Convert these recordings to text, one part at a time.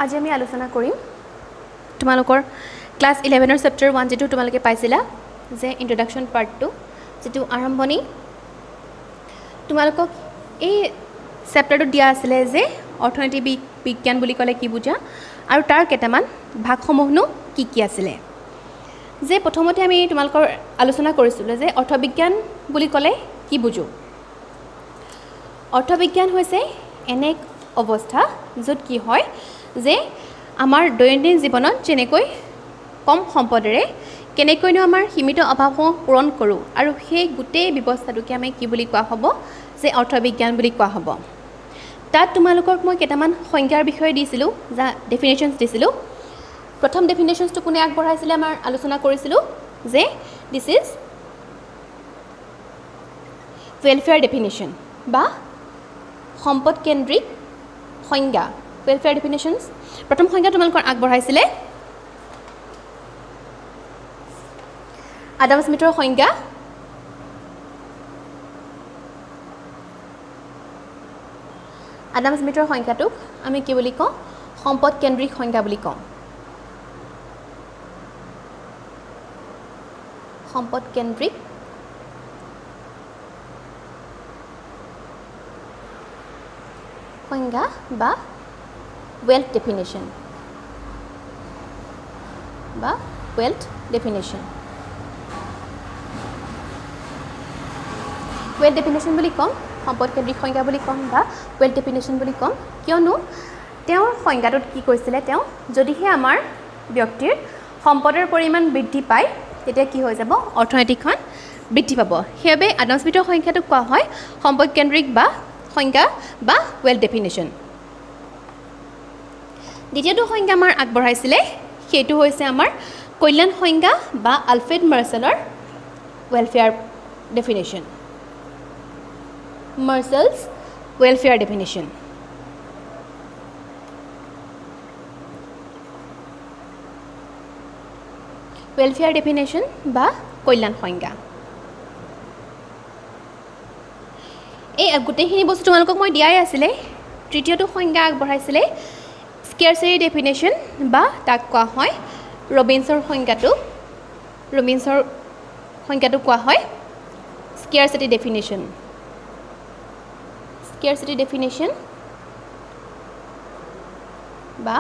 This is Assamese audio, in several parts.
আজি আমি আলোচনা কৰিম তোমালোকৰ ক্লাছ 11 ৰ চেপ্টাৰ 1 যেটো তোমালোকে পাইছিলা যে ইন্ট্ৰডাকচন পাৰ্ট 2 যেটো আৰম্ভণি তোমালোকক এই চেপ্টাৰটো দিয়া আছিল যে অৰ্থনৈতিক বিজ্ঞান বুলি ক'লে কি বুজা আৰু তাৰ কেটামান ভাগসমূহনো কি আছিল যে প্ৰথমতে আমি তোমালোকৰ আলোচনা কৰিছিল যে অৰ্থবিজ্ঞান বুলি ক'লে কি বুজো অৰ্থবিজ্ঞান হৈছে এনে অৱস্থা য'ত কি হয় যে আমাৰ দৈনন্দিন জীৱনত যেনেকৈ কম সম্পদৰে কেনেকৈনো আমাৰ সীমিত অভাৱসমূহ পূৰণ কৰোঁ আৰু সেই গোটেই ব্যৱস্থাটোকে আমি কি বুলি কোৱা হ'ব যে অৰ্থবিজ্ঞান বুলি কোৱা হ'ব তাত তোমালোকক মই কেটামান সংজ্ঞাৰ বিষয়ে দিছিলোঁ যা ডেফিনেশ্যনছ দিছিলোঁ প্ৰথম ডেফিনেশ্যনছটো কোনে আগবঢ়াইছিলে আমাৰ আলোচনা কৰিছিলোঁ যে দিছ ইজ ৱেলফেয়াৰ ডেফিনেশ্যন বা সম্পদ কেন্দ্ৰিক সংজ্ঞা ৱেলফেয়াৰ ডেফিনেশ্যনছ প্ৰথম সংজ্ঞা তোমালোকৰ আগবঢ়াইছিলে আডাম স্মিথৰ সংজ্ঞা আডাম স্মিথৰ সংজ্ঞাটোক আমি কি বুলি কওঁ সম্পদ কেন্দ্ৰিক সংজ্ঞা বুলি কওঁ সম্পদ কেন্দ্ৰিক সংজ্ঞা বা wealth definition বা wealth definition wealth definition বুলি কম সম্পদ কেন্দ্ৰিক সংজ্ঞা বুলি কম বা wealth definition বুলি কম কিয়নো তেওঁৰ সংজ্ঞাটোত কি কৈছিলে তেওঁ যদিহে আমাৰ ব্যক্তিৰ সম্পদৰ পৰিমাণ বৃদ্ধি পায় তেতিয়া কি হৈ যাব অৰ্থনীতিখন বৃদ্ধি পাব হেবে আডাম স্মিথৰ সংখ্যাটো কোৱা হয় সম্পদ কেন্দ্ৰিক বা সংজ্ঞা বা wealth definition দ্বিতীয়টো সংজ্ঞা আমাৰ আগবঢ়াইছিলে সেইটো হৈছে আমাৰ কল্যাণ সংজ্ঞা বা আলফ্ৰেড মাৰ্ছেলৰ welfare definition Marshall's welfare definition welfare definition বা কল্যাণ সংজ্ঞা এই গোটেইখিনি বস্তু তোমালোকক মই দিয়াই আছিলে তৃতীয়টো সংজ্ঞা আগবঢ়াইছিলে স্কেৰচিটি ডেফিনেশ্যন বা তাক কোৱা হয় ৰবিনছৰ সংজ্ঞাটো কোৱা হয় স্কেৰচিটি ডেফিনেশ্যন বা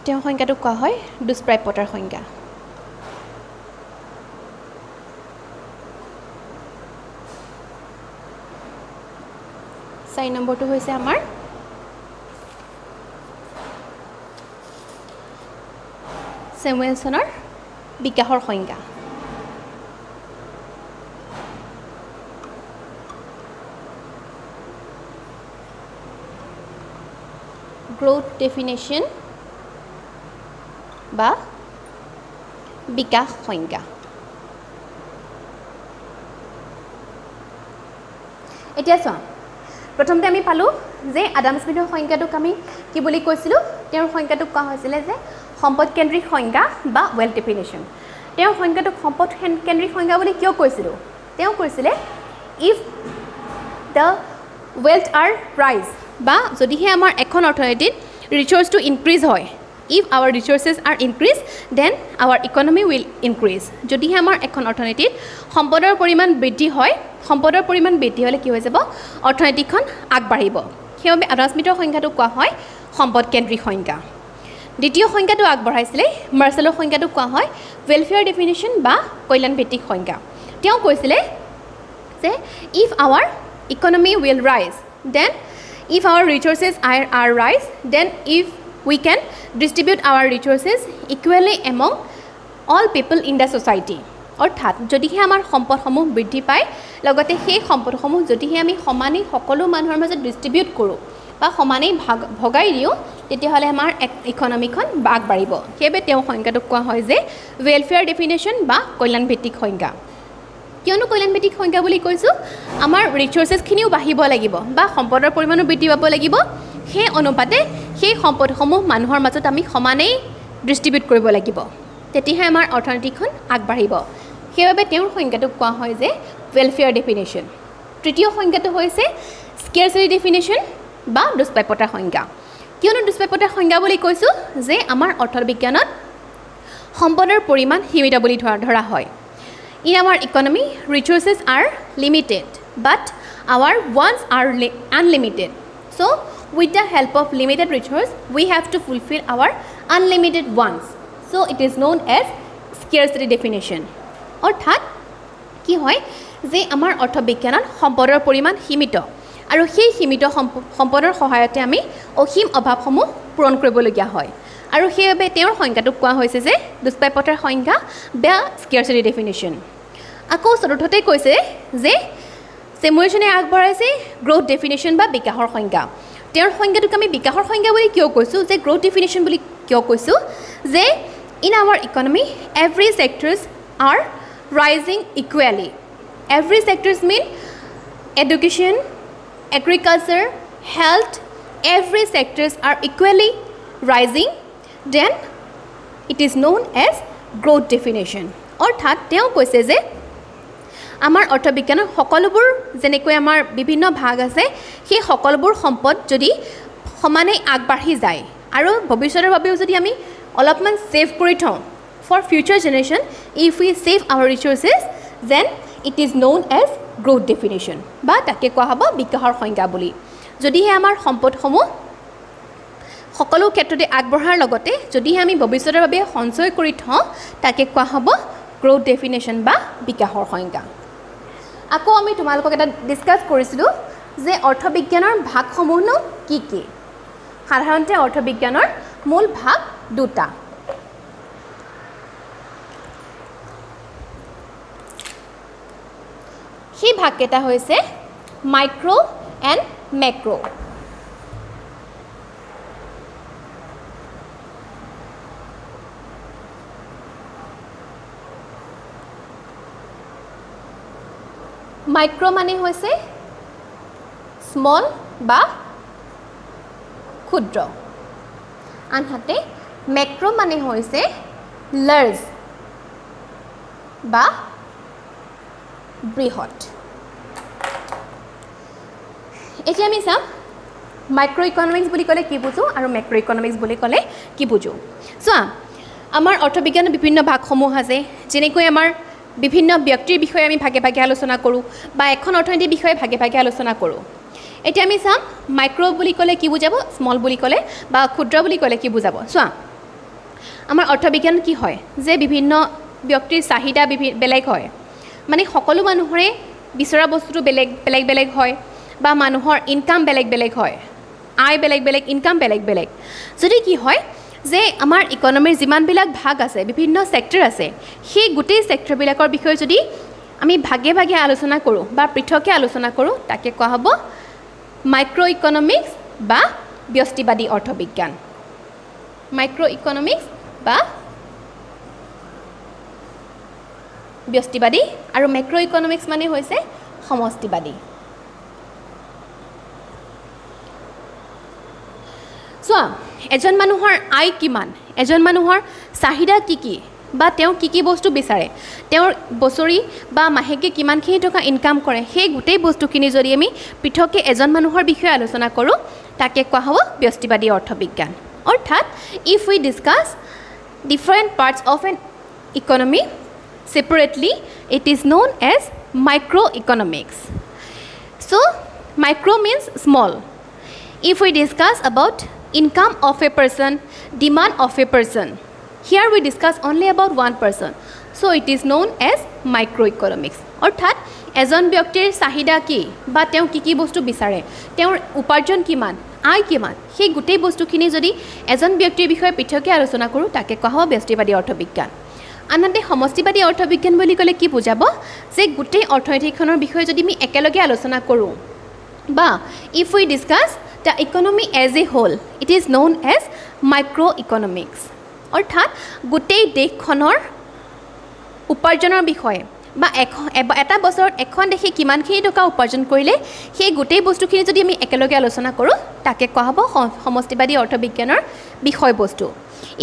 তেওঁ সংজ্ঞাটো কোৱা হয় দুষ্প্ৰাপ্যতাৰ সংজ্ঞা চাৰি নম্বৰটো হৈছে আমাৰ চেমুৱেলছনৰ বিকাশৰ সংজ্ঞা গ্ৰোথ ডেফিনেশ্যন বা বিকাশ সংজ্ঞা এতিয়া চোৱা প্ৰথমতে আমি পালোঁ যে আডাম স্মিথৰ সংজ্ঞাটোক আমি কি বুলি কৈছিলোঁ তেওঁৰ সংজ্ঞাটোক কোৱা হৈছিলে যে সম্পদ কেন্দ্ৰিক সংজ্ঞা বা ৱেলথ ডেফিনেশ্যন তেওঁৰ সংজ্ঞাটোক সম্পদ কেন্দ্ৰিক সংজ্ঞা বুলি কিয় কৈছিলোঁ তেওঁ কৈছিলে if the wealth are prize বা যদিহে আমাৰ এখন অৰ্থনীতিত ৰিচোৰ্চটো ইনক্ৰিজ হয় if our resources are increase then our economy will increase যদিহে আমাৰ এখন অৰ্থনীতিত সম্পদৰ পৰিমাণ বৃদ্ধি হয় সম্পদৰ পৰিমাণ বৃদ্ধি হ'লে কি হৈ যাব অৰ্থনীতিখন আগবাঢ়িব সেইবাবে আডাম স্মিথৰ সংজ্ঞাটোক কোৱা হয় সম্পদ কেন্দ্ৰিক সংজ্ঞা দ্বিতীয় সংজ্ঞাটো আগবঢ়াইছিলে মাৰ্ছেলৰ সংজ্ঞাটো কোৱা হয় ৱেলফেয়াৰ ডেফিনেশ্যন বা কল্যাণ ভিত্তিক সংজ্ঞা তেওঁ কৈছিলে যে if our economy will rise then if our resources are rise then if we can distribute our resources equally among all people in the society অৰ্থাৎ যদিহে আমাৰ সম্পদসমূহ বৃদ্ধি পায় লগতে সেই সম্পদসমূহ যদিহে আমি সমানেই সকলো মানুহৰ মাজত ডিষ্ট্ৰিবিউট কৰোঁ বা সমানেই ভগাই দিওঁ তেতিয়াহ'লে আমাৰ ইকনমিখন আগবাঢ়িব সেইবাবে তেওঁ সংজ্ঞাটোক কোৱা হয় যে ৱেলফেয়াৰ ডেফিনেশ্যন বা কল্যাণ ভিত্তিক সংজ্ঞা কিয়নো কল্যাণ ভিত্তিক সংজ্ঞা বুলি কৈছোঁ আমাৰ ৰিচোৰ্চেছখিনিও বাঢ়িব লাগিব বা সম্পদৰ পৰিমাণো বৃদ্ধি পাব লাগিব সেই অনুপাতে সেই সম্পদসমূহ মানুহৰ মাজত আমি সমানেই ডিষ্ট্ৰিবিউট কৰিব লাগিব তেতিয়াহে আমাৰ অৰ্থনীতিখন আগবাঢ়িব সেইবাবে তেওঁৰ সংজ্ঞাটোক কোৱা হয় যে ৱেলফেয়াৰ ডেফিনেশ্যন তৃতীয় সংজ্ঞাটো হৈছে স্কেৰচিটি ডেফিনেশ্যন বা দুষ্প্ৰাপ্যতাৰ সংজ্ঞা কিয়নো দুষ্প্ৰাপ্যতাৰ সংজ্ঞা বুলি কৈছোঁ যে আমাৰ অৰ্থবিজ্ঞানত সম্পদৰ পৰিমাণ সীমিত বুলি ধৰা হয় in our economy resources are limited but our wants are unlimited so' with the help of limited resource we have to fulfill our unlimited wants so it is known as scarcity definition অৰ্থাৎ কি হয় যে আমাৰ অৰ্থবিজ্ঞানত সম্পদৰ পৰিমাণ সীমিত আৰু সেই সীমিত সম্পদৰ সহায়তে আমি অসীম অভাৱসমূহ পূৰণ কৰিবলগীয়া হয় আৰু সেইবাবে তেওঁৰ সংজ্ঞাটোক কোৱা হৈছে যে দুষ্প্ৰাপ্যতাৰ সংজ্ঞা বা scarcity definition আকৌ চতুৰ্থতে কৈছে যে চেমুৱেশ্যনে আগবঢ়াইছে গ্ৰ'থ ডেফিনেশ্যন বা বিকাশৰ সংজ্ঞা তেওঁৰ সংজ্ঞাটোক আমি বিকাশৰ সংজ্ঞা বুলি কিয় কৈছোঁ যে গ্ৰ'থ ডেফিনেশ্যন বুলি কিয় কৈছোঁ যে in our economy every sectors are rising equally every sectors mean education agriculture health every sectors are equally rising then it is known as growth definition অৰ্থাৎ তেওঁ কৈছে যে আমাৰ অৰ্থবিজ্ঞানৰ সকলোবোৰ যেনেকৈ আমাৰ বিভিন্ন ভাগ আছে সেই সকলোবোৰ সম্পদ যদি সমানে আগবাঢ়ি যায় আৰু ভৱিষ্যতৰ বাবেও যদি আমি অলপমান ছেভ কৰি থওঁ for future generation if we save our resources then it is known as growth definition বা তাকে কোৱা হ'ব বিকাশৰ সংজ্ঞা বুলি যদিহে আমাৰ সম্পদসমূহ সকলো ক্ষেত্ৰতে আগবঢ়াৰ লগতে যদিহে আমি ভৱিষ্যতৰ বাবে সঞ্চয় কৰি থওঁ তাকে কোৱা হ'ব গ্ৰ'থ ডেফিনেশ্যন বা বিকাশৰ সংজ্ঞা আকৌ আমি তোমালোকক এটা ডিছকাছ কৰিছিলোঁ যে অৰ্থবিজ্ঞানৰ ভাগসমূহনো কি কি সাধাৰণতে অৰ্থবিজ্ঞানৰ মূল ভাগ দুটা সেই ভাগকেইটা হৈছে মাইক্ৰ' এণ্ড মেক্ৰ' মাইক্ৰ' মানে হৈছে স্মল বা ক্ষুদ্ৰ আনহাতে মেক্ৰ' মানে হৈছে লাৰ্জ বা বৃহৎ এতিয়া আমি চাম মাইক্ৰ' ইকনমিক্স বুলি ক'লে কি বুজোঁ আৰু মেক্ৰ' ইকনমিক্স বুলি ক'লে কি বুজোঁ চোৱা আমাৰ অৰ্থবিজ্ঞানৰ বিভিন্ন ভাগসমূহ আছে যেনেকৈ আমাৰ বিভিন্ন ব্যক্তিৰ বিষয়ে আমি ভাগে ভাগে আলোচনা কৰোঁ বা এখন অৰ্থনীতিৰ বিষয়ে ভাগে ভাগে আলোচনা কৰোঁ এতিয়া আমি চাম মাইক্ৰ' বুলি ক'লে কি বুজাব স্মল বুলি ক'লে বা ক্ষুদ্ৰ বুলি ক'লে কি বুজাব চোৱা আমাৰ অৰ্থবিজ্ঞান কি হয় যে বিভিন্ন ব্যক্তিৰ চাহিদা বেলেগ হয় মানে সকলো মানুহৰে বিচৰা বস্তুটো বেলেগ বেলেগ বেলেগ হয় বা মানুহৰ ইনকাম বেলেগ বেলেগ হয় আয় বেলেগ বেলেগ ইনকাম বেলেগ বেলেগ যদি কি হয় যে আমাৰ ইকনমিৰ যিমানবিলাক ভাগ আছে বিভিন্ন চেক্টৰ আছে সেই গোটেই চেক্টৰবিলাকৰ বিষয়ে যদি আমি ভাগে ভাগে আলোচনা কৰোঁ বা পৃথকে আলোচনা কৰোঁ তাকে কোৱা হ'ব মাইক্ৰ' ইকনমিক্স বা ব্যষ্টিবাদী অৰ্থবিজ্ঞান মাইক্ৰ' ইকনমিক্স বা ব্যষ্টিবাদী আৰু মেক্ৰ' ইকনমিক্স মানে হৈছে সমষ্টিবাদী চোৱা এজন মানুহৰ আয় কিমান এজন মানুহৰ চাহিদা কি কি বা তেওঁ কি কি বস্তু বিচাৰে তেওঁৰ বছৰি বা মাহেকে কিমানখিনি টকা ইনকাম কৰে সেই গোটেই বস্তুখিনি যদি আমি পৃথকে এজন মানুহৰ বিষয়ে আলোচনা কৰোঁ তাকে কোৱা হ'ব ব্যষ্টিবাদী অৰ্থবিজ্ঞান অৰ্থাৎ if we discuss different parts of N economy separately it is known as microeconomics so micro means small if we discuss about income of a person demand of a person here we discuss only about one person so it is known as microeconomics অৰ্থাৎ এজন ব্যক্তিৰ চাহিদা কি বা তেওঁ কি কি বস্তু বিচাৰে তেওঁৰ উপাৰ্জন কিমান আয় কিমান সেই গোটেই বস্তুখিনি যদি এজন ব্যক্তিৰ বিষয়ে পৃথকে আলোচনা কৰোঁ তাকে কোৱা হ'ব ব্যষ্টিবাদী অৰ্থবিজ্ঞান আনহাতে সমষ্টিবাদী অৰ্থবিজ্ঞান বুলি ক'লে কি বুজাব যে গোটেই অৰ্থনীতিখনৰ বিষয়ে যদি আমি একেলগে আলোচনা কৰোঁ বা if we discuss the economy as a whole it is known as micro' economics অৰ্থাৎ গোটেই দেশখনৰ উপাৰ্জনৰ বিষয়ে বা এটা বছৰত এখন দেশে কিমানখিনি টকা উপাৰ্জন কৰিলে সেই গোটেই বস্তুখিনি যদি আমি একেলগে আলোচনা কৰোঁ তাকে কোৱা হ'ব সমষ্টিবাদী অৰ্থবিজ্ঞানৰ বিষয়বস্তু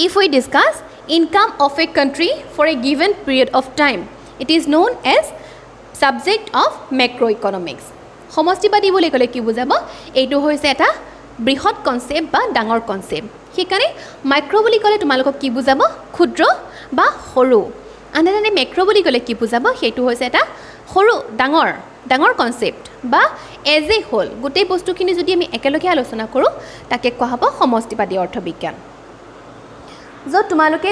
if we discuss income of a country for a given period of time it is known as subject of macroeconomics সমষ্টিবাদী বুলি ক'লে কি বুজাব এইটো হৈছে এটা বৃহৎ কনচেপ্ট বা ডাঙৰ কনচেপ্ট সেইকাৰণে মাইক্ৰ' বুলি ক'লে তোমালোকক কি বুজাব ক্ষুদ্ৰ বা সৰু আনহাতে মেক্ৰ' বুলি ক'লে কি বুজাব সেইটো হৈছে এটা সৰু ডাঙৰ কনচেপ্ট বা এজ এ হোল গোটেই বস্তুখিনি যদি আমি একেলগে আলোচনা কৰোঁ তাকে কোৱা হ'ব সমষ্টিবাদী অৰ্থবিজ্ঞান য'ত তোমালোকে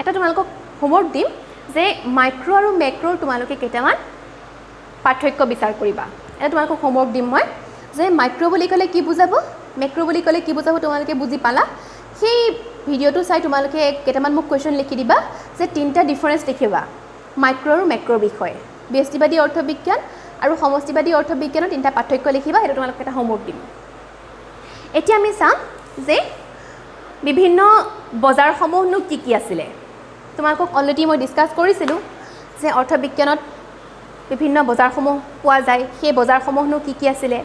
এটা তোমালোকক হোমৱৰ্ক দিম যে মাইক্ৰ' আৰু মেক্ৰ'ৰ তোমালোকে কেইটামান পাৰ্থক্য বিচাৰ কৰিবা এটা তোমালোকক হোমৱৰ্ক দিম মই যে মাইক্ৰ' বুলি ক'লে কি বুজাব মেক্ৰ' বুলি ক'লে কি বুজাব তোমালোকে বুজি পালা সেই ভিডিঅ'টো চাই তোমালোকে কেইটামান মোক কুৱেশ্যন লিখি দিবা যে তিনিটা ডিফাৰেঞ্চ দেখিবা মাইক্ৰ' আৰু মেক্ৰ'ৰ বিষয়ে ব্যষ্টিবাদী অৰ্থবিজ্ঞান আৰু সমষ্টিবাদী অৰ্থবিজ্ঞানৰ তিনিটা পাৰ্থক্য লিখিবা সেইটো তোমালোকক এটা হোমৱৰ্ক দিম এতিয়া আমি চাম যে বিভিন্ন বজাৰসমূহনো কি আছিলে তোমালোকক অলৰেডি মই ডিছকাছ কৰিছিলোঁ যে অৰ্থবিজ্ঞানত বিভিন্ন বজাৰসমূহ পোৱা যায় সেই বজাৰসমূহনো কি আছিলে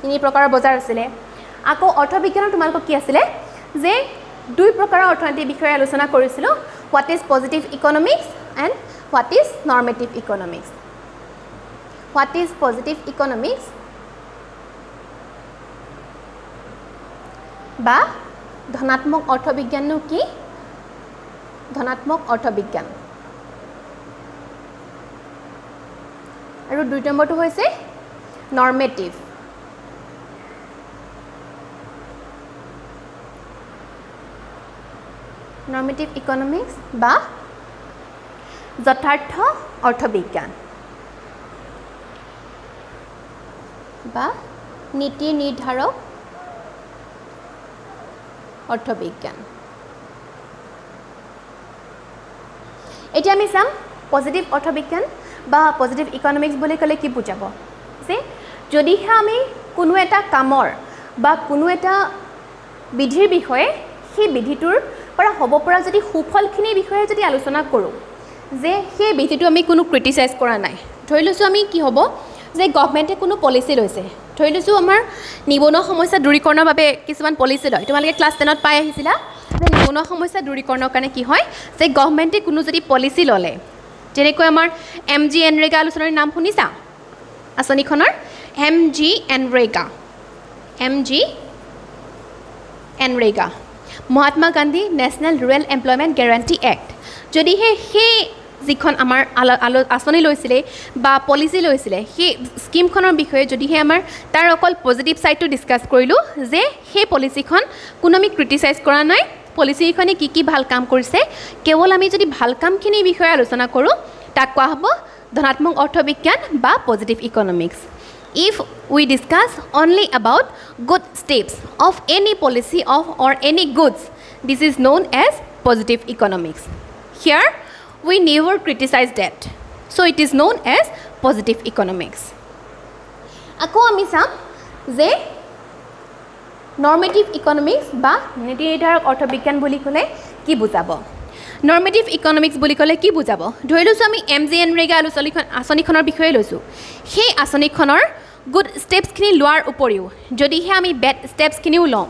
তিনি প্ৰকাৰৰ বজাৰ আছিলে আকৌ অৰ্থবিজ্ঞানত তোমালোকক কি আছিলে যে দুই প্ৰকাৰৰ অৰ্থনীতিৰ বিষয়ে আলোচনা কৰিছিলোঁ what is positive economics and what is normative economics what is positive economics বা ধনাত্মক অৰ্থবিজ্ঞাননো কি ধনাত্মক অৰ্থবিজ্ঞান আৰু দুই নম্বৰটো হৈছে নৰ্মেটিভ নৰ্মেটিভ ইকনমিক্স বা যথাৰ্থ অৰ্থবিজ্ঞান বা নীতি নিৰ্ধাৰক অৰ্থবিজ্ঞান এতিয়া আমি চাম পজিটিভ অৰ্থবিজ্ঞান বা পজিটিভ ইকনমিক্স বুলি ক'লে কি বুজাব যে যদিহে আমি কোনো এটা কামৰ বা কোনো এটা বিধিৰ বিষয়ে সেই বিধিটোৰ পৰা হ'ব পৰা যদি সুফলখিনিৰ বিষয়ে যদি আলোচনা কৰোঁ যে সেই বিধিটো আমি কোনো ক্ৰিটিচাইজ কৰা নাই ধৰি লৈছোঁ আমি কি হ'ব যে গভৰ্ণমেণ্টে কোনো পলিচি লৈছে ধৰি লৈছোঁ আমাৰ নিবনুৱা সমস্যা দূৰীকৰণৰ বাবে কিছুমান পলিচি লয় তোমালোকে ক্লাছ 10ত পাই আহিছিলা যে নিবনুৱা সমস্যা দূৰীকৰণৰ কাৰণে কি হয় যে গভৰ্ণমেণ্টে কোনো যদি পলিচি ল'লে যেনেকৈ আমাৰ MGNREGA আলোচনাৰ নাম শুনিছা আঁচনিখনৰ MGNREGA Mahatma Gandhi national rural employment guarantee act যদিহে সেই যিখন আমাৰ আঁচনি লৈছিলে বা পলিচি লৈছিলে সেই স্কিমখনৰ বিষয়ে যদিহে আমাৰ তাৰ অকল পজিটিভ ছাইডটো ডিছকাছ কৰিলোঁ যে সেই পলিচিখন কোনো আমি ক্ৰিটিচাইজ কৰা নাই পলিচিখনে কি ভাল কাম কৰিছে কেৱল আমি যদি ভাল কামখিনিৰ বিষয়ে আলোচনা কৰোঁ তাক কোৱা হ'ব ধনাত্মক অৰ্থবিজ্ঞান বা positive economics if we discuss only about good steps of any policy or any goods this is known as positive economics here we never criticize that so it is known as positive economics আকৌ আমি চাম যে নৰ্মেটিভ ইকনমিক্স বা নীতি নিৰ্ধাৰক অৰ্থবিজ্ঞান বুলি ক'লে কি বুজাব নৰ্মেটিভ ইকনমিক্স বুলি ক'লে কি বুজাব ধৰি লৈছোঁ আমি MGNREGA আঁচনিখনৰ বিষয়ে লৈছোঁ সেই আঁচনিখনৰ গুড ষ্টেপছখিনি লোৱাৰ উপৰিও যদিহে আমি বেড ষ্টেপছখিনিও লওঁ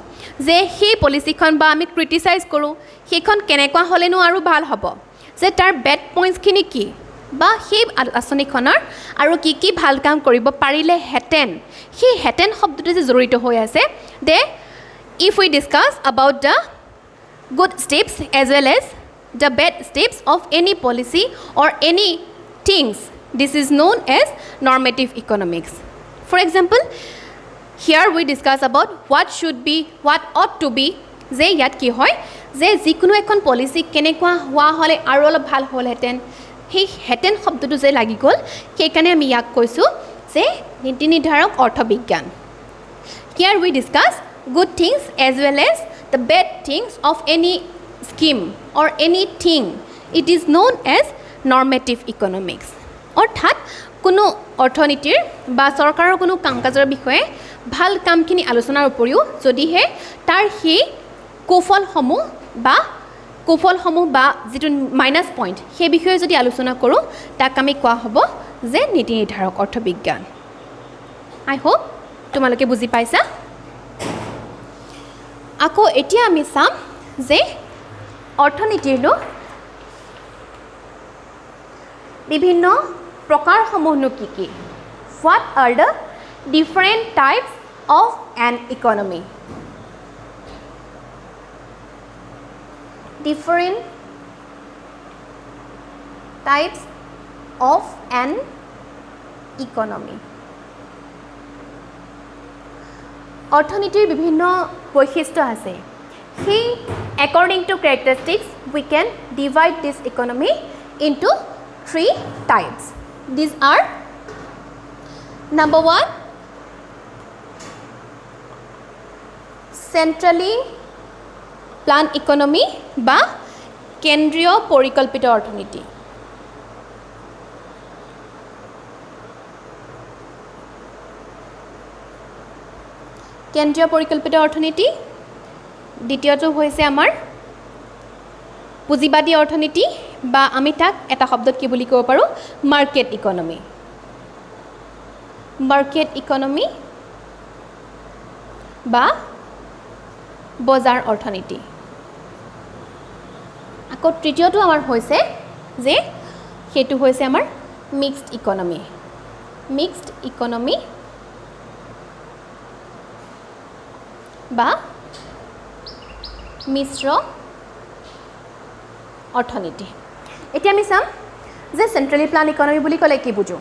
যে সেই পলিচিখন বা আমি ক্ৰিটিচাইজ কৰোঁ সেইখন কেনেকুৱা হ'লেনো আৰু ভাল হ'ব যে তাৰ বেড পইণ্টছখিনি কি বা সেই আঁচনিখনৰ আৰু কি ভাল কাম কৰিব পাৰিলেহেঁতেন সেই হেঁতেন শব্দটো যে জড়িত হৈ আছে they if we discuss about the good steps as well as the bad steps of any policy or any things this is known as normative economics For example, here we discuss about what ought to be যে ইয়াত কি হয় যে যিকোনো এখন পলিচি কেনেকুৱা হোৱা হ'লে আৰু অলপ ভাল হ'লহেঁতেন সেই হেঁতেন শব্দটো যে লাগি গ'ল সেইকাৰণে আমি ইয়াক কৈছোঁ যে নীতি নিৰ্ধাৰক অৰ্থবিজ্ঞান Here we discuss good things as well as the bad things of any scheme or anything. It is known as normative economics. অৰ্থাৎ কোনো অৰ্থনীতিৰ বা চৰকাৰৰ কোনো কাম কাজৰ বিষয়ে ভাল কামখিনি আলোচনাৰ উপৰিও যদিহে তাৰ সেই কুফলসমূহ বা যিটো মাইনাছ পইণ্ট সেই বিষয়ে যদি আলোচনা কৰোঁ তাক আমি কোৱা হ'ব যে নীতি নিৰ্ধাৰক অৰ্থবিজ্ঞান আই হোপ তোমালোকে বুজি পাইছা আকৌ এতিয়া আমি চাম যে অৰ্থনীতিৰনো বিভিন্ন প্ৰকাৰসমূহনো কি what are the different types of N economy different types of an economy. অৰ্থনীতিৰ বিভিন্ন বৈশিষ্ট্য আছে সেই according to characteristics we can divide this economy into 3 types. These are number 1 centrally planned economy বা কেন্দ্ৰীয় পৰিকল্পিত অৰ্থনীতি কেন্দ্ৰীয় পৰিকল্পিত অৰ্থনীতি দ্বিতীয়টো হৈছে আমাৰ পুঁজিবাদী অৰ্থনীতি বা আমি তাক এটা শব্দত কি বুলি ক'ব পাৰোঁ মাৰ্কেট ইকনমি বা বজাৰ অৰ্থনীতি আকৌ তৃতীয়টো আমাৰ হৈছে যে সেইটো হৈছে আমাৰ মিক্সড ইকনমি বা মিশ্ৰ অৰ্থনীতি এতিয়া আমি চাম যে সেন্ট্ৰেলি প্লান ইকনমি বুলি ক'লে কি বুজো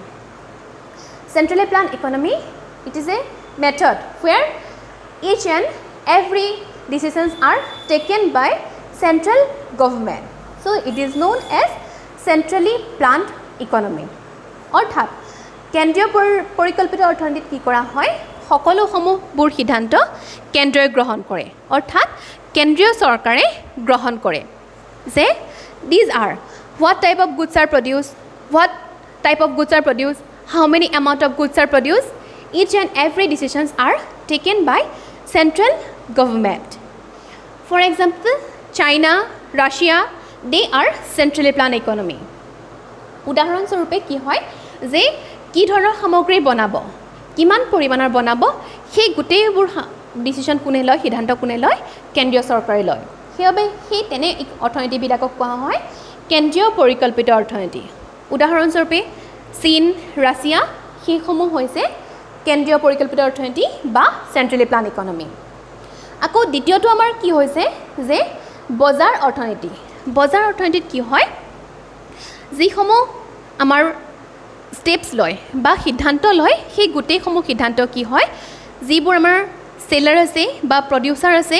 centrally planned economy it is a method where each and every decisions are taken by central government so it is known as centrally planned economy অৰ্থাৎ কেন্দ্ৰীয় পৰিকল্পিত অৰ্থনীতিত কি কৰা হয় সকলো সমূহবোৰ সিদ্ধান্ত কেন্দ্ৰই গ্ৰহণ কৰে অৰ্থাৎ কেন্দ্ৰীয় চৰকাৰে গ্ৰহণ কৰে যে these are what type of goods are produced how many amount of goods are produced each and every decisions are taken by central government for example China Russia they are centrally planned economy উদাহৰণ স্বৰূপে কি হয় যে কি ধৰণৰ সামগ্ৰী বনাব কিমান পৰিমাণৰ বনাব সেই গোটেইবোৰ ডিসিশন কোনে লয় সিদ্ধান্ত কোনে লয় কেন্দ্ৰীয় চৰকাৰে লয় সেইবাবে সেই তেনে অৰ্থনীতিবিলাকক কোৱা হয় কেন্দ্ৰীয় পৰিকল্পিত অৰ্থনীতি উদাহৰণ স্বৰূপে চীন ৰাছিয়া সেইসমূহ হৈছে কেন্দ্ৰীয় পৰিকল্পিত অৰ্থনীতি বা সেন্ট্ৰেলি প্লান ইকনমি আকৌ দ্বিতীয়টো আমাৰ কি হৈছে যে বজাৰ অৰ্থনীতিত কি হয় যিসমূহ আমাৰ স্টেপস লয় বা সিদ্ধান্ত লয় সেই গোটেইসমূহ সিদ্ধান্ত কি হয় যিবোৰ আমাৰ সেলাৰ আছে বা প্ৰডিউচাৰ আছে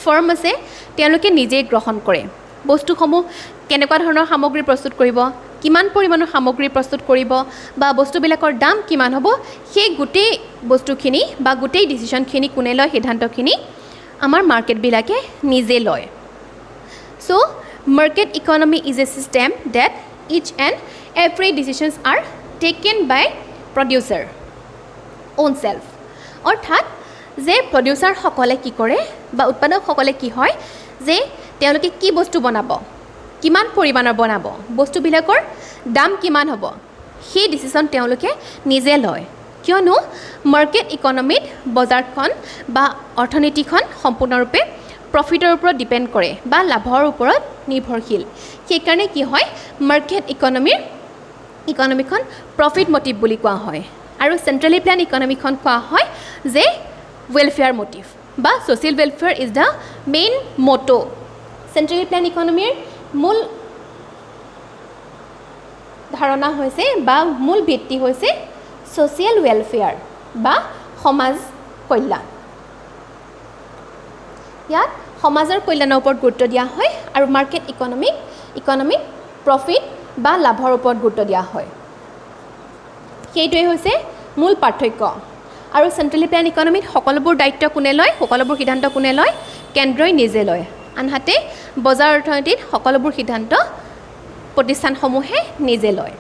ফাৰ্ম আছে তেওঁলোকে নিজে গ্ৰহণ কৰে বস্তুসমূহ কেনেকুৱা ধৰণৰ সামগ্ৰী প্ৰস্তুত কৰিব কিমান পৰিমাণৰ সামগ্ৰী প্ৰস্তুত কৰিব বা বস্তুবিলাকৰ দাম কিমান হ'ব সেই গোটেই বস্তুখিনি বা গোটেই ডিসিশনখিনি কোনে লয় সিদ্ধান্তখিনি আমাৰ মাৰ্কেটবিলাকে নিজে লয় so market economy is a system that each and every decisions are taken by producer own self অৰ্থাৎ যে প্ৰডিউচাৰসকলে কি কৰে বা উৎপাদকসকলে কি হয় যে তেওঁলোকে কি বস্তু বনাব কিমান পৰিমাণৰ বনাব বস্তুবিলাকৰ দাম কিমান হ'ব সেই ডিসিশন তেওঁলোকে নিজে লয় কিয়নো মাৰ্কেট ইকনমিত বজাৰখন বা অৰ্থনীতিখন সম্পূৰ্ণৰূপে প্ৰফিটৰ ওপৰত ডিপেন্ড কৰে বা লাভৰ ওপৰত নিৰ্ভৰশীল সেইকাৰণে কি হয় মাৰ্কেট ইকনমিখন প্ৰফিট মোটিভ বুলি কোৱা হয় আৰু সেন্ট্ৰেলি প্লান ইকনমিখন কোৱা হয় যে welfare motive বা social welfare is the main motto centrally planned economy মূল ধাৰণা হৈছে বা মূল ভিত্তি হৈছে social welfare বা সমাজ কল্যাণ ইয়াত সমাজৰ কল্যাণৰ ওপৰত গুৰুত্ব দিয়া হয় আৰু মাৰ্কেট ইকনমি প্ৰফিট বা লাভৰ ওপৰত গুৰুত্ব দিয়া হয় সেইটোৱে হৈছে মূল পাৰ্থক্য আৰু সেন্ট্ৰেলি প্লান ইকনমিত সকলোবোৰ দায়িত্ব কোনে লয় সকলোবোৰ সিদ্ধান্ত কোনে লয় কেন্দ্ৰই নিজে লয় আনহাতে বজাৰ অৰ্থনীতিত সকলোবোৰ সিদ্ধান্ত প্ৰতিষ্ঠানসমূহে নিজে লয়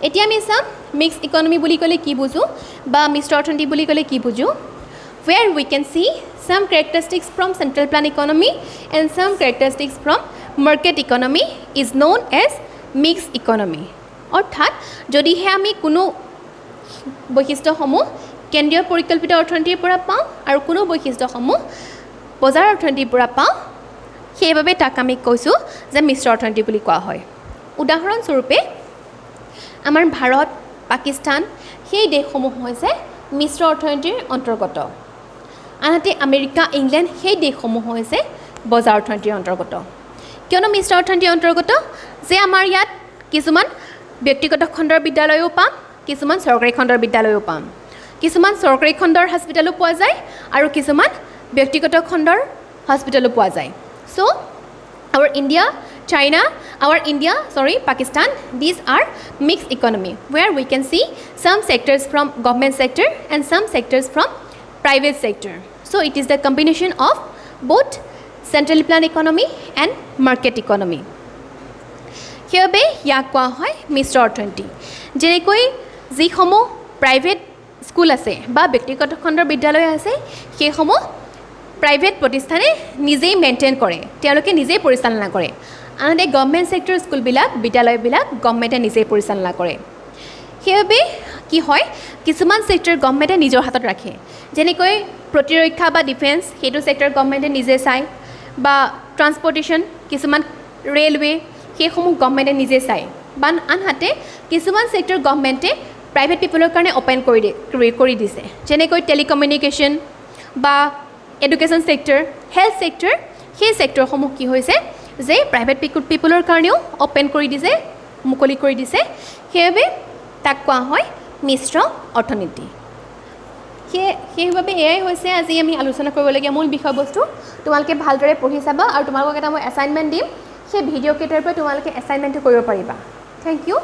এতিয়া আমি চাম মিক্স ইকনমি বুলি ক'লে কি বুজো বা মিশ্ৰ অৰ্থনীতি বুলি ক'লে কি বুজো where we can see some characteristics from central plan economy and some characteristics from market economy is known as mixed economy অৰ্থাৎ যদিহে আমি কোনো বৈশিষ্ট্যসমূহ কেন্দ্ৰীয় পৰিকল্পিত অৰ্থনীতিৰ পৰা পাওঁ আৰু কোনো বৈশিষ্ট্যসমূহ বজাৰ অৰ্থনীতিৰ পৰা পাওঁ সেইবাবে তাক আমি কৈছোঁ যে মিশ্ৰ অৰ্থনীতি বুলি কোৱা হয় উদাহৰণ স্বৰূপে আমাৰ ভাৰত পাকিস্তান সেই দেশসমূহ হৈছে মিশ্ৰ অৰ্থনীতিৰ অন্তৰ্গত আনহাতে আমেৰিকা ইংলেণ্ড সেই দেশসমূহ হৈছে বজাৰ অৰ্থনীতিৰ অন্তৰ্গত কিয়নো মিশ্ৰ অৰ্থনীতিৰ অন্তৰ্গত যে আমাৰ ইয়াত কিছুমান ব্যক্তিগত খণ্ডৰ বিদ্যালয়ো পাম, কিছুমান চৰকাৰী খণ্ডৰ বিদ্যালয়ো পাম, কিছুমান চৰকাৰী খণ্ডৰ হস্পিটেলো পোৱা যায় আৰু কিছুমান ব্যক্তিগত খণ্ডৰ হস্পিটেলো পোৱা যায়। চ' Pakistan, these are mixed economy where we can see some sectors from government sector and some sectors from private sector. So it is the combination of both centrally planned economy and market economy. সেইবাবে ইয়াক কোৱা হয় মিশ্ৰ অৰ্থনীতি। যেনেকৈ যিসমূহ প্ৰাইভেট স্কুল আছে বা ব্যক্তিগত খণ্ডৰ বিদ্যালয় আছে সেইসমূহ প্ৰাইভেট প্ৰতিষ্ঠানে নিজেই মেইনটেইন কৰে, তেওঁলোকে নিজেই পৰিচালনা কৰে। আনহাতে গভৰ্ণমেণ্ট ছেক্টৰ স্কুলবিলাক বিদ্যালয়বিলাক গভৰ্ণমেণ্টে নিজেই পৰিচালনা কৰে। সেইবাবে কি হয় কিছুমান ছেক্টৰ গভৰ্ণমেণ্টে নিজৰ হাতত ৰাখে, যেনেকৈ প্ৰতিৰক্ষা বা ডিফেন্স সেইটো ছেক্টৰ গভৰ্ণমেণ্টে নিজে চায়, বা ট্ৰান্সপৰ্টেশ্যন কিছুমান ৰেলৱে সেইসমূহ গভৰ্ণমেণ্টে নিজে চায়। বা আনহাতে কিছুমান ছেক্টৰ গভৰ্ণমেণ্টে প্ৰাইভেট পিপলৰ কাৰণে অ'পেন কৰি দিছে, যেনেকৈ টেলিকমিউনিকেশ্যন বা এডুকেশ্যন ছেক্টৰ, হেল্থ ছেক্টৰ, সেই ছেক্টৰসমূহ কি হৈছে যে প্ৰাইভেট পিপলৰ কাৰণেও অ'পেন কৰি দিছে, মুকলি কৰি দিছে। সেইবাবে তাক কোৱা হয় মিশ্ৰ অৰ্থনীতি। সেইবাবে এয়াই হৈছে আজি আমি আলোচনা কৰিবলগীয়া মূল বিষয়বস্তু। তোমালোকে ভালদৰে পঢ়ি চাবা আৰু তোমালোকক এটা মই এছাইনমেণ্ট দিম, সেই ভিডিঅ' কেইটাৰ পৰা তোমালোকে এছাইনমেণ্টটো কৰিব পাৰিবা। Thank U.